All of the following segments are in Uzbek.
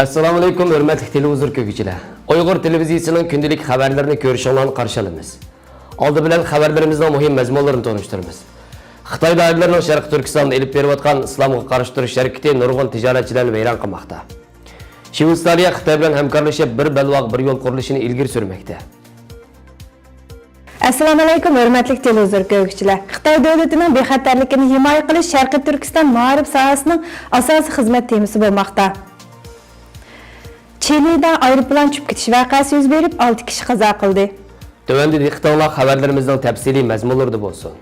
Assalomu alaykum, hurmatli televizor ko'ruvchilar. Uyg'ur televiziyasining kundalik xabarlarini ko'rishinglarni qarshi olamiz. Oldi bilan xabarlarimizning muhim mazmunlarini tanishtiramiz. Xitoy doiralarining Sharq Turkistonda elib berayotgan islomga qarshi turish harakati nurg'un tijoratchilarni vayron qilmoqda. Shveysariya Xitoy bilan hamkorlashib bir balvoq bir yo'l qurilishini ilgari surmoqda. Assalomu alaykum, hurmatli televizor ko'ruvchilar. Xitoy davlatining bexatarligini himoya qilish Sharq Turkiston ma'rif sohasining asosiy xizmat temasi bo'lmoqda. Chilida aeroplan tushib ketish voqeasi yuz berib, 6 kishi qazo qildi. Tövəndə diqqətinizə xəbərlərimizdən təfsili məzmunları bolsun.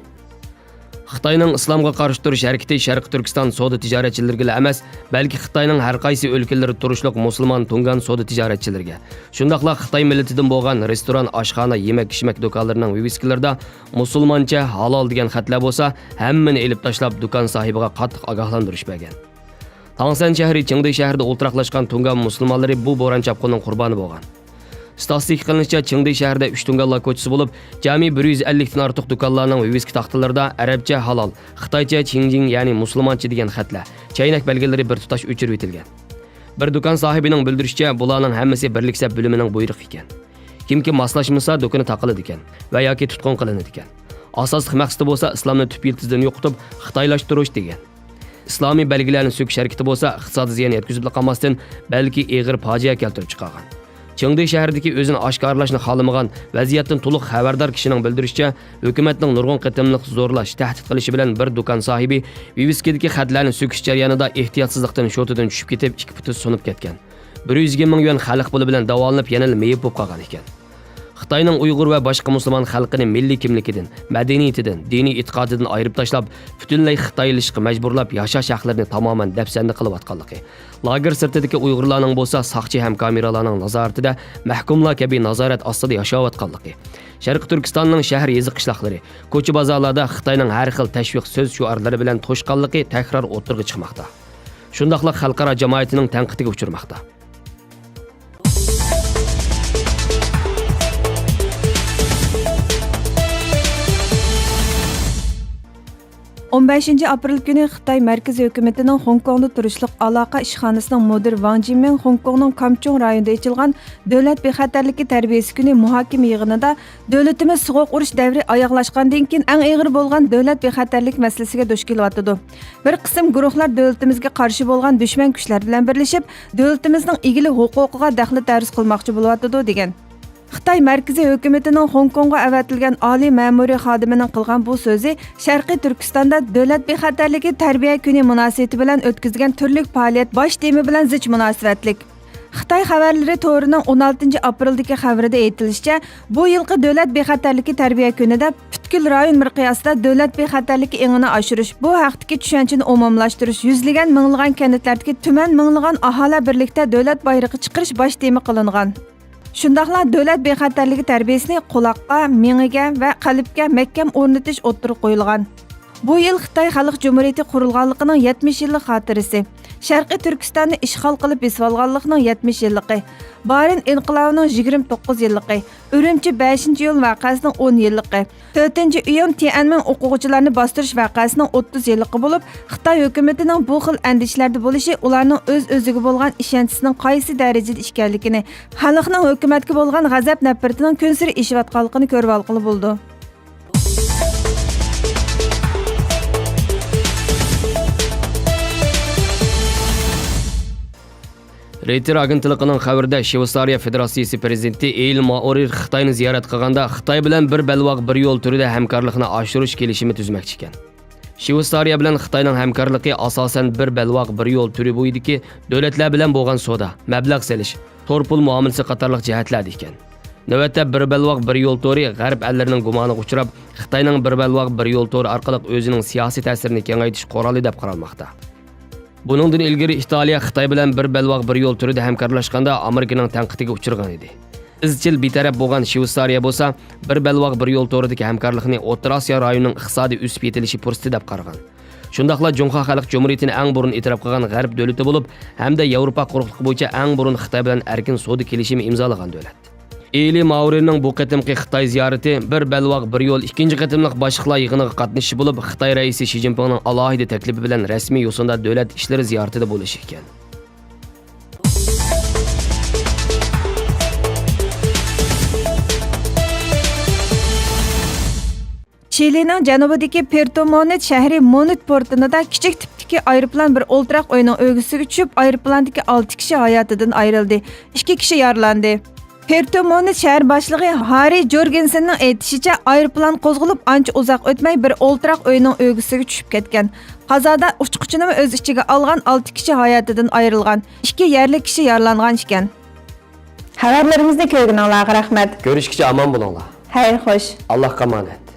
Xitayning islomga qarshi turish harakati Sharq Turkiston savdo tijoratchilariga emas, balki Xitoyning har qaysi o'lkalari turishliq musulmon tungan savdo tijoratchilariga. Shundaqla Xitoy millatidan bo'lgan restoran, oshxona, yemak-ichmak do'konlarining viviskalarida musulmoncha halol degan xatlar bo'lsa, hammani elib tashlab do'kon sohibiga qattiq ogohlantirish bergan. Tangsan shahri Chingday shahrida o'ltiraqlashgan tungan musulmonlari bu bo'ron chapqinning qurboni bo'lgan. Statistik qilinishicha Chingday shahrida 3 tunganlar ko'chasi bo'lib, jami 150 dan ortiq do'konlarning viviska taxtalarida arabcha halol, xitoycha Qingjing, ya'ni musulmoncha degan xatlar, chaynak belgilari bir tutash o'chirib etilgan. Bir do'kon sohibining bildirishicha, bularning hammasi birlik sab bo'limining buyrug'i ekan. Kimki moslashmasa do'koni taqiladi ekan va yoki tutqun qilinadi ekan. Asosiy maqsadi bo'lsa islomni tub yiltizdan yo'qotib, xitoylashtirish degan. İslomiy belgilarni söküş hareketi bo'lsa, iqtisodiy ziyon yetkazib qolmasdan, balki og'ir fojia keltirib chiqargan. Chingday shahridagi o'zini oshkorlashni xohlamagan, vaziyatdan to'liq xabardor kishining bildirishicha, hukumatning nurg'un qatimliq zo'rlash, tahdid qilishi bilan bir do'kon sohibi viviskadagi xatlarni söküş jarayonida ehtiyotsizlikdan shotidan tushib ketib, ikki puti sunib ketgan. 120 ming yuan xalq puli bilan davolanib, yana meyib bo'lib qolgan ekan. Xitoyning Uyg'ur va boshqa musulmon xalqini milliy kimligidan, madaniyatidan, diniy e'tiqodidan ayirib tashlab, butunlay xitoylashga majburlab yashash haqlarini tamoman dafsanda qilib atganligi. Lager sirtidagi Uyg'urlarning bo'lsa, soqchi ham kameralarning nazoratida mahkumlar kabi nazorat ostida yashayotganligi. Sharq Turkistonning shahar yezi qishloqlari, ko'cha bozorlarda Xitoyning har xil tashviq so'z shuarlari bilan to'shqanligi takror o'tirg'i chiqmoqda. Shundaqla xalqaro jamoatining tanqidiga uchirmoqda. 15 aprel günü Xitoy Markaziy hukumatining Hong Kongda turishliq aloqa ishxonasining mudir Wang Jinming Hong Kongning Kamchong rayonida ochilgan davlat bexatarligi tarbiyasi kuni muhokama yig'inida davlatimiz sovuq urush davri oyoqlashgandan keyin eng og'ir bo'lgan davlat bexatarlik masalasiga duch kelyapti. Bir qism guruhlar davlatimizga qarshi bo'lgan dushman kuchlar bilan birlashib, davlatimizning egilik huquqiga daxli tarz qilmoqchi bo'lyapti degan. Xitoy Markaziy hukumatining Hong Kongga avatilgan oliy ma'muriy xodimining qilgan bu so'zi Sharqiy Turkistonda davlat bexatarligi tarbiya kuni munosabati bilan o'tkazilgan turli faoliyat bosh tema bilan zich munosabatlik. Xitoy xabarlari to'rining 16 apreldagi xabarida aytilishicha, bu yilgi davlat bexatarligi tarbiya kunida butkul rayon miqyosida davlat bexatarligi engini oshirish, bu haqdagi tushunchani umumlashtirish, yuzlagan minglagan kentlardagi tuman minglagan aholi birlikda davlat bayrog'i chiqarish bosh tema qilingan. Shundaqla davlat bexatarligi tarbiyasini quloqqa, miyaga va qalbga mahkam o'rnatish o'ttirib qo'yilgan. Bu yil Xitoy Xalq Jumhuriyati qurilganligining 70 yillik xotirasi. Sharqiy Turkistonni ishg'ol qilib besib olganligining 70 yilligi. Barin inqilobining 29 yilligi. Urumchi 5-yo'l voqeasining 10 yilligi. 4-iyun Tiananmen o'quvchilarni bostirish voqeasining 30 yilligi bo'lib, Xitoy hukumatining bu xil andishlarda bo'lishi ularning o'z-o'ziga bo'lgan ishonchisining qaysi darajada ekanligini, xalqning hukumatga bo'lgan g'azab nafratining kunsiri ishiyotganligini ko'rib olqili bo'ldi. Reuters agentligining xabarida Shveysariya Federatsiyasi prezidenti El Maorir Xitoyni ziyorat qilganda Xitoy bilan bir balvoq bir yo'l turida hamkorlikni oshirish kelishimi tuzmoqchi ekan. Shveysariya bilan Xitoyning hamkorligi asosan bir balvoq bir yo'l turi bo'yidagi davlatlar bilan bo'lgan savdo, mablag' selish, to'rpul muomalasi qatorliq jihatlarda ekan. Navbatda bir balvoq bir yo'l turi g'arb allarining gumoniga uchrab, Xitoyning bir balvoq bir yo'l turi orqali o'zining siyosiy ta'sirini kengaytirish quroli deb qaralmoqda. Buningdan ilgari Italiya Xitoy bilan bir balvoq bir yo'l turida hamkorlashganda Amerikaning tanqidiga uchirgan edi. Izchil betaraf bo'lgan Shveysariya bo'lsa, bir balvoq bir yo'l turidagi hamkorlikni O'rta Osiyo rayonining iqtisodiy o'sib yetilishi fursati deb qaragan. Shundaqla Junxo Xalq Jumhuriyatini eng burun e'tirof qilgan g'arb davlati bo'lib, hamda Yevropa quruqligi bo'yicha eng burun Xitoy bilan erkin savdo kelishimi imzolagan davlat. Eli Maorirning bu qatimki Xitoy ziyorati bir balvoq bir yo'l ikkinchi qatimliq boshliqlar yig'iniga qatnashishi bo'lib, Xitoy raisi Shi Jinpingning alohida taklifi bilan rasmiy yo'sinda davlat ishlari ziyoratida bo'lishi ekan. Chilining janubidagi Puerto-Montt shahri Montt portida kichik tipdagi aeroplan bir o'ltiraq uyning o'g'isiga tushib, aeroplandagi 6 kishi hayotidan ayrildi. 2 kishi yaralandi. Puerto-Montt shahar boshlig'i Harry Jorgensenning aytishicha, aeroplan qo'zg'alib ancha uzoq o'tmay bir o'ltiraq uyning o'g'isiga tushib ketgan. Qazoda uchquchini o'z ichiga olgan 6 kishi hayotidan ayrilgan. 2 yerlik kishi yaralangan ekan. Xabarlarimizni ko'rganlarga rahmat. Görüşkice aman bulunla. Xayr, xo'sh. Allah'a emanet.